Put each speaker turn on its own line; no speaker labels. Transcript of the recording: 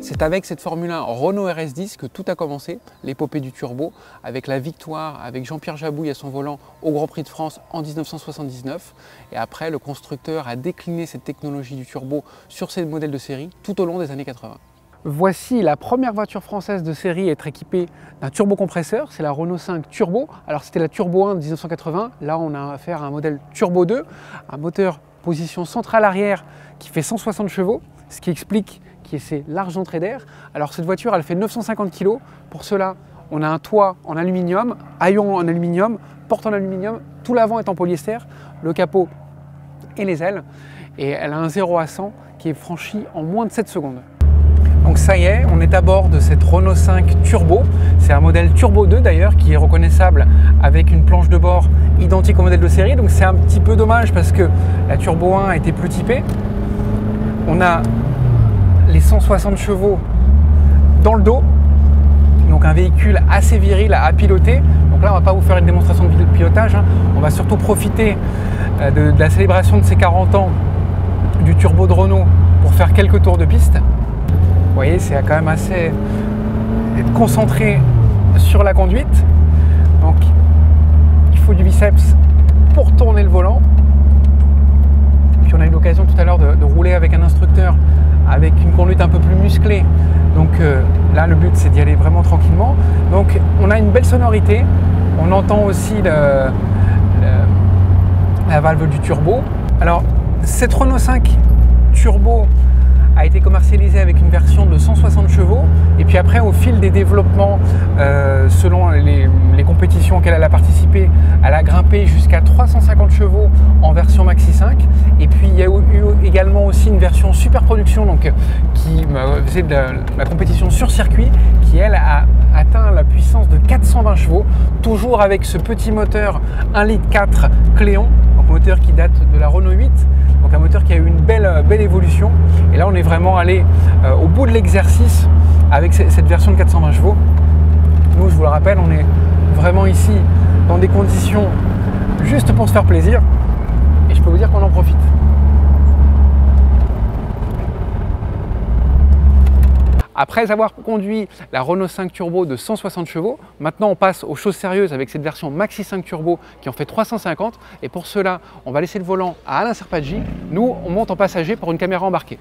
C'est avec cette Formule 1 Renault RS10 que tout a commencé, l'épopée du turbo, avec la victoire avec Jean-Pierre Jabouille à son volant au Grand Prix de France en 1979. Et après, le constructeur a décliné cette technologie du turbo sur ses modèles de série tout au long des années 80. Voici la première voiture française de série à être équipée d'un turbocompresseur, c'est la Renault 5 Turbo. Alors c'était la Turbo 1 de 1980, là on a affaire à un modèle Turbo 2, un moteur position centrale arrière qui fait 160 chevaux, ce qui explique qu'il y ait ces larges entrées d'air. Alors cette voiture elle fait 950 kg, pour cela on a un toit en aluminium, haillons en aluminium, porte en aluminium, tout l'avant est en polyester, le capot et les ailes, et elle a un 0 à 100 qui est franchi en moins de 7 secondes. Donc ça y est, on est à bord de cette Renault 5 Turbo. C'est un modèle Turbo 2 d'ailleurs qui est reconnaissable avec une planche de bord identique au modèle de série. Donc c'est un petit peu dommage parce que la Turbo 1 a été plus typée. On a les 160 chevaux dans le dos. Donc un véhicule assez viril à piloter. Donc là on ne va pas vous faire une démonstration de pilotage, hein. On va surtout profiter de la célébration de ses 40 ans du Turbo de Renault pour faire quelques tours de piste. Vous voyez, c'est quand même assez être concentré sur la conduite. Donc, il faut du biceps pour tourner le volant. Puis on a eu l'occasion tout à l'heure de rouler avec un instructeur avec une conduite un peu plus musclée. Donc là, le but, c'est d'y aller vraiment tranquillement. Donc, on a une belle sonorité. On entend aussi la valve du turbo. Alors, cette Renault 5 Turbo a été commercialisée avec une version de 160 chevaux et puis après au fil des développements selon les compétitions auxquelles elle a participé, elle a grimpé jusqu'à 350 chevaux en version Maxi 5 et puis il y a eu également aussi une version super production donc, qui faisait de la compétition sur circuit qui elle a atteint la puissance de 420 chevaux toujours avec ce petit moteur 1,4 litre Cléon, donc moteur qui date de la Renault 8. Donc un moteur qui a eu une belle évolution et là on est vraiment allé au bout de l'exercice avec cette version de 420 chevaux. Nous je vous le rappelle, on est vraiment ici dans des conditions juste pour se faire plaisir et je peux vous dire qu'on en profite. Après avoir conduit la Renault 5 Turbo de 160 chevaux, maintenant on passe aux choses sérieuses avec cette version Maxi 5 Turbo qui en fait 350 et pour cela on va laisser le volant à Alain Serpaggi. Nous on monte en passager pour une caméra embarquée.